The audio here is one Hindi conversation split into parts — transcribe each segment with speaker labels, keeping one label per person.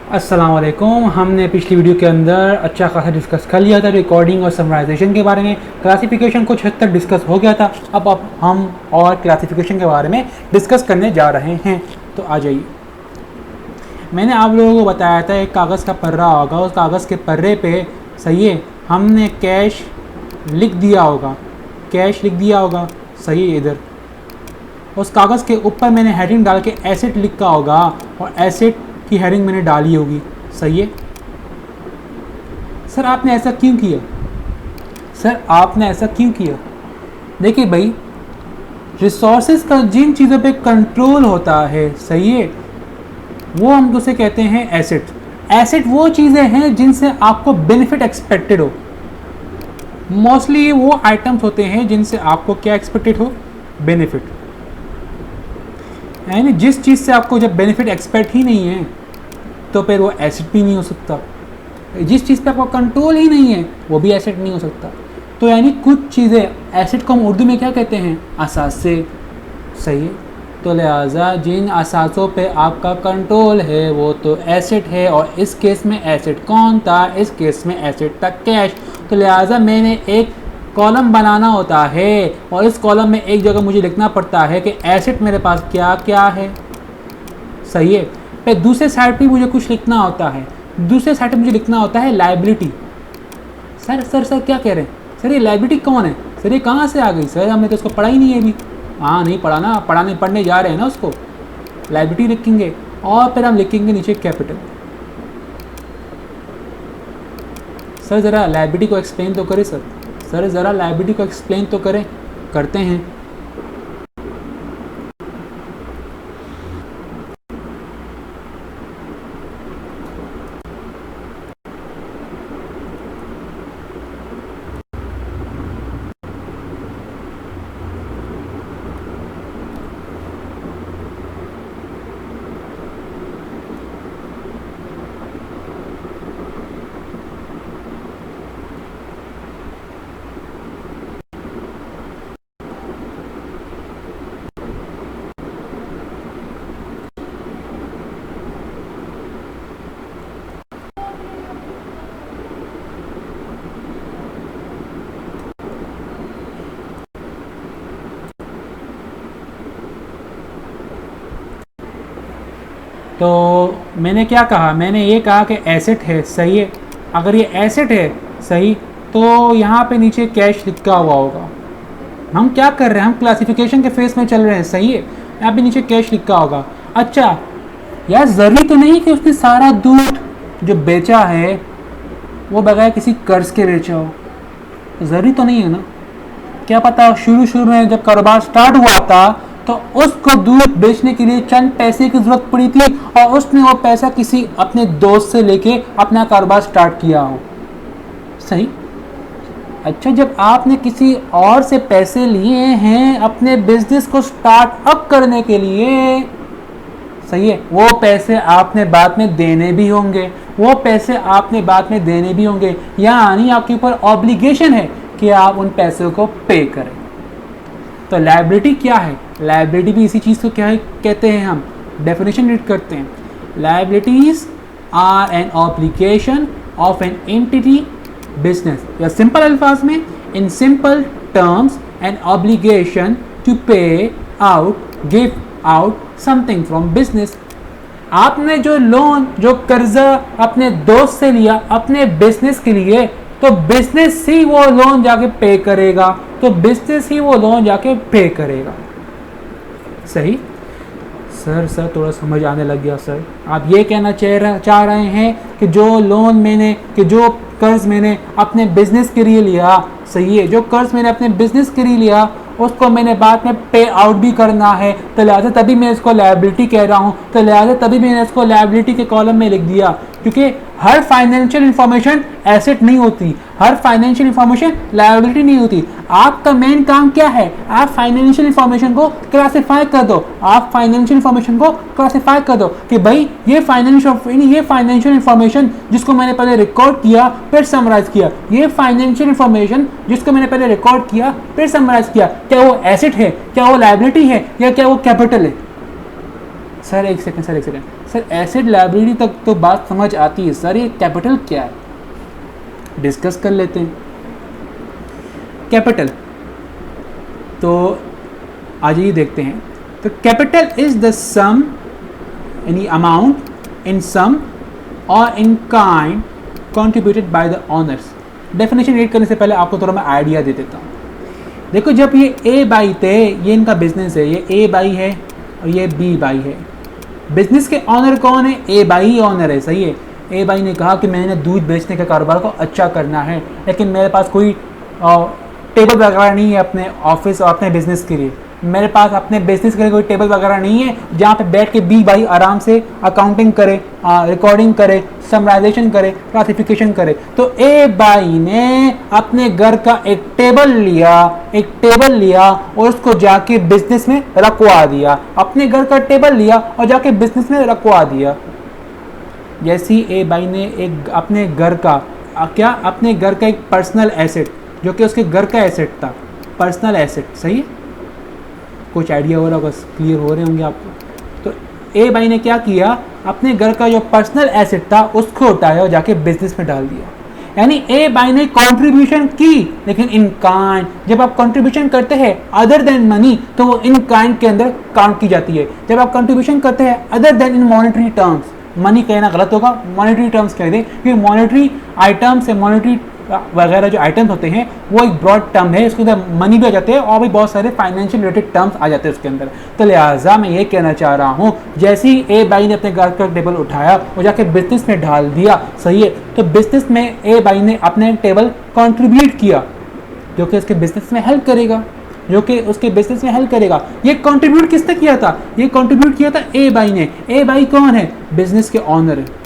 Speaker 1: अस्सलाम वालेकुम। हमने पिछली वीडियो के अंदर अच्छा खासा डिस्कस कर लिया था रिकॉर्डिंग और समराइजेशन के बारे में। क्लासिफिकेशन कुछ हद तक डिस्कस हो गया था। अब हम और क्लासिफिकेशन के बारे में डिस्कस करने जा रहे हैं। तो आ जाइए। मैंने आप लोगों को बताया था एक कागज़ का पर्रा होगा, उस कागज़ के पर्रे पे सही है हमने कैश लिख दिया होगा, कैश लिख दिया होगा, सही है। इधर उस कागज़ के ऊपर मैंने हेडिंग डाल के एसेट लिखा होगा और एसेट की हेडिंग मैंने डाली होगी, सही है। सर आपने ऐसा क्यों किया? सर आपने ऐसा क्यों किया? देखिए भाई, रिसोर्सेज का जिन चीज़ों पे कंट्रोल होता है, सही है, वो हम उसे कहते हैं एसेट। एसेट वो चीज़ें हैं जिनसे आपको बेनिफिट एक्सपेक्टेड हो। मोस्टली वो आइटम्स होते हैं जिनसे आपको क्या एक्सपेक्टेड हो? बेनिफिट। यानी जिस चीज़ से आपको जब बेनिफिट एक्सपेक्ट ही नहीं है तो फिर वो एसेट भी नहीं हो सकता। जिस चीज़ पे आपको कंट्रोल ही नहीं है वो भी एसेट नहीं हो सकता। तो यानी कुछ चीज़ें, एसेट को हम उर्दू में क्या कहते हैं? असासे, सही है। तो लिहाजा जिन असासों पे आपका कंट्रोल है वो तो एसेट है, और इस केस में एसेट कौन था? इस केस में एसेट था कैश। तो लिहाजा मैंने एक कॉलम बनाना होता है और इस कॉलम में एक जगह मुझे लिखना पड़ता है कि एसेट मेरे पास क्या क्या है, सही है। फिर दूसरे साइड पे मुझे कुछ लिखना होता है, दूसरे साइड पे मुझे लिखना होता है लायबिलिटी। सर क्या कह रहे हैं? सर ये लायबिलिटी कौन है? सर ये कहाँ से आ गई? सर हमने तो उसको पढ़ा ही नहीं है अभी। हाँ नहीं पढ़ा ना, पढ़ने जा रहे हैं ना उसको। लायबिलिटी लिखेंगे और फिर हम लिखेंगे नीचे कैपिटल। सर ज़रा लायबिलिटी को एक्सप्लेन तो करें सर। सर ज़रा लायबिलिटी को एक्सप्लेन तो करें। करते हैं। तो मैंने क्या कहा? मैंने ये कहा कि एसेट है, सही है। अगर ये एसेट है, सही, तो यहाँ पे नीचे कैश लिखा हुआ होगा। हम क्या कर रहे हैं? हम क्लासिफिकेशन के फेस में चल रहे हैं, सही है। यहाँ पे नीचे कैश लिखा होगा। अच्छा यार, ज़रूरी तो नहीं कि उसने सारा दूध जो बेचा है वो बगैर किसी कर्ज के बेचा हो। ज़रूरी तो नहीं है ना। क्या पता शुरू में जब कारोबार स्टार्ट हुआ था तो उसको दूध बेचने के लिए चंद पैसे की ज़रूरत पड़ी थी और उसने वो पैसा किसी अपने दोस्त से लेके अपना कारोबार स्टार्ट किया हो, सही। अच्छा, जब आपने किसी और से पैसे लिए हैं अपने बिजनेस को स्टार्ट अप करने के लिए, सही है, वो पैसे आपने बाद में देने भी होंगे, वो पैसे आपने बाद में देने भी होंगे। यानी आपके ऊपर ऑब्लिगेशन है कि आप उन पैसों को पे करें। तो लायबिलिटी क्या है? लायबिलिटी भी इसी चीज़ को क्या है कहते हैं? हम डेफिनेशन रीड करते हैं। Liabilities are an obligation of an entity business, या सिंपल अल्फाज में, in simple terms, an obligation to pay out, give out something from business. आपने जो लोन, जो कर्जा अपने दोस्त से लिया अपने बिजनेस के लिए, तो बिजनेस ही वो लोन जाके पे करेगा, तो बिजनेस ही वो लोन जाके पे करेगा, सही। सर थोड़ा समझ आने लग गया सर। आप ये कहना चाह रहे हैं कि जो कर्ज मैंने अपने बिजनेस के लिए लिया, सही है, जो कर्ज मैंने अपने बिजनेस के लिए लिया उसको मैंने बाद में पे आउट भी करना है, तो लिहाजा तभी मैं इसको लायबिलिटी कह रहा हूँ। तो लिहाजा तभी मैंने इसको लायबिलिटी के कॉलम में लिख दिया, क्योंकि हर फाइनेंशियल इंफॉर्मेशन एसेट नहीं होती, हर फाइनेंशियल इंफॉर्मेशन लायबिलिटी नहीं होती। आपका मेन काम क्या है? आप फाइनेंशियल इंफॉर्मेशन को क्लासिफाई कर दो। आप फाइनेंशियल इंफॉर्मेशन को क्लासिफाई कर दो कि भाई ये फाइनेंशियल इंफॉर्मेशन जिसको मैंने पहले रिकॉर्ड किया फिर समराइज किया, ये फाइनेंशियल इंफॉर्मेशन जिसको मैंने पहले रिकॉर्ड किया फिर समराइज किया, क्या वो एसेट है, क्या वो लायबिलिटी है, या क्या वो कैपिटल है, सर एक सेकंड सर एसेट लायबिलिटी तक तो बात समझ आती है सर, ये कैपिटल क्या है डिस्कस कर लेते हैं। कैपिटल तो आज ही देखते हैं। तो capital is the sum any amount in sum or in kind contributed by the owners. Definition read करने से पहले आपको थोड़ा मैं आइडिया दे देता हूँ। देखो जब ये ए बाई थे, ये इनका बिजनेस है, ये ए बाई है और ये बी बाई है। बिजनेस के ऑनर कौन है? ए बाई ही ऑनर है, सही है। ए बाई ने कहा कि मैंने दूध बेचने के कारोबार को अच्छा करना है, लेकिन मेरे पास कोई टेबल वगैरह नहीं है अपने ऑफिस और अपने बिजनेस के लिए। मेरे पास अपने बिजनेस के लिए कोई टेबल वगैरह नहीं है जहाँ पे बैठ के बी बाई आराम से अकाउंटिंग करे, रिकॉर्डिंग करे, समराइजेशन करे, क्लासिफिकेशन करे। तो ए बाई ने अपने घर का एक टेबल लिया और उसको जाके बिजनेस में रखवा दिया। अपने घर का टेबल लिया और जाके बिजनेस में रखवा दिया। जैसी ए बाई ने एक अपने घर का एक पर्सनल एसेट, जो कि उसके घर का एसेट था, पर्सनल एसेट, सही है, कुछ आइडिया हो रहा होगा, क्लियर हो रहे होंगे आपको। तो ए बाई ने क्या किया, अपने घर का जो पर्सनल एसेट था उसको उठाया और जाके बिजनेस में डाल दिया। यानी ए बाई ने कंट्रीब्यूशन की, लेकिन इन काइंड। जब आप कंट्रीब्यूशन करते हैं अदर देन मनी तो वो इन काइंड के अंदर काउंट की जाती है। जब आप कंट्रीब्यूशन करते हैं other then in monetary terms, money कहना गलत होगा, मॉनेटरी टर्म्स कह दें, क्योंकि मॉनेटरी आइटम्स या मॉनेटरी वगैरह जो आइटम्स होते हैं वो एक ब्रॉड टर्म है, उसके अंदर मनी भी आ जाते हैं और भी बहुत सारे फाइनेंशियल रिलेटेड टर्म्स आ जाते हैं उसके अंदर। तो लिहाजा मैं ये कहना चाह रहा हूँ, जैसे ही ए बाई ने अपने घर का टेबल उठाया और जाके बिजनेस में डाल दिया, सही है, तो बिजनेस में ए बाई ने अपने टेबल कंट्रीब्यूट किया जो कि उसके बिजनेस में हेल्प करेगा, ये कंट्रीब्यूट किसने किया था? ये कंट्रीब्यूट किया था ए बाई ने। ए बाई कौन है? बिजनेस के ऑनर है।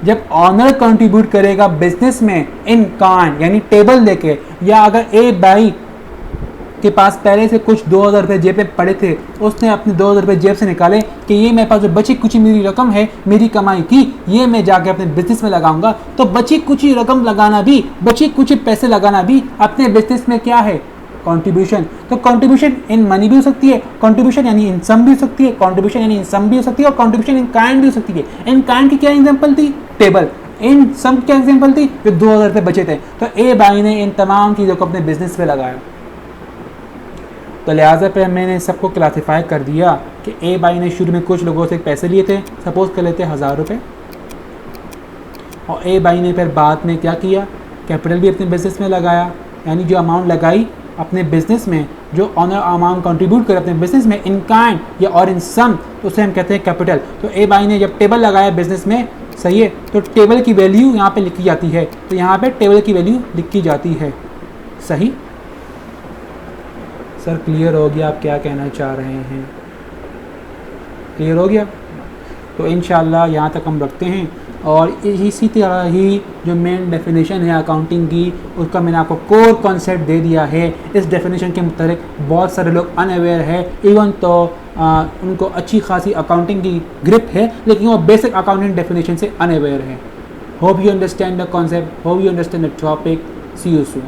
Speaker 1: जब ऑनर कंट्रीब्यूट करेगा बिजनेस में इन काइंड यानी टेबल लेके, या अगर ए बाई के पास पहले से कुछ 2000 रुपये जेब में पड़े थे, उसने अपने 2000 रुपये जेब से निकाले कि ये मेरे पास जो बची कुची मेरी रकम है, मेरी कमाई की, ये मैं जाके अपने बिजनेस में लगाऊंगा। तो बची कुची रकम लगाना भी, बची कुछ पैसे लगाना भी अपने बिजनेस में क्या है? कंट्रीब्यूशन। तो कंट्रीब्यूशन इन मनी भी हो सकती है, कंट्रीब्यूशन यानी इन सम भी हो सकती है, कंट्रीब्यूशन यानी इन सम भी हो सकती है, और कंट्रीब्यूशन इन काइंड भी हो सकती है। इन काइंड की क्या एग्जांपल थी? टेबल। इन सम की क्या एग्जांपल थी? जो 2000 रुपये बचे थे। तो ए बाई ने इन तमाम चीज़ों को अपने बिजनेस पे लगाया। तो लिहाजा पे मैंने सबको क्लासीफाई कर दिया कि ए बाई ने शुरू में कुछ लोगों से पैसे लिए थे, सपोज कर लेते 1000 रुपये, और ए बाई ने फिर बाद में क्या किया? कैपिटल भी अपने बिजनेस में लगाया, यानी जो अमाउंट लगाई अपने बिजनेस में, जो ऑनर अमाउंट कंट्रीब्यूट करे अपने बिजनेस में इन काइंड या और इन सम, तो उसे हम कहते हैं कैपिटल। तो ए बाई ने जब टेबल लगाया बिजनेस में, सही है, तो टेबल की वैल्यू यहाँ पे लिखी जाती है। तो यहाँ पे टेबल की वैल्यू लिखी जाती है, सही। सर क्लियर हो गया आप क्या कहना चाह रहे हैं? क्लियर हो गया? तो इंशाल्लाह यहाँ तक हम रखते हैं। और इसी तरह ही जो मेन डेफिनेशन है अकाउंटिंग की, उसका मैंने आपको कोर कॉन्सेप्ट दे दिया है। इस डेफिनेशन के मुताबिक बहुत सारे लोग अनअवेयर है, इवन तो उनको अच्छी खासी अकाउंटिंग की ग्रिप है, लेकिन वो बेसिक अकाउंटिंग डेफिनेशन से अनअवेयर है। Hope you understand the concept, hope you understand the topic. See you soon.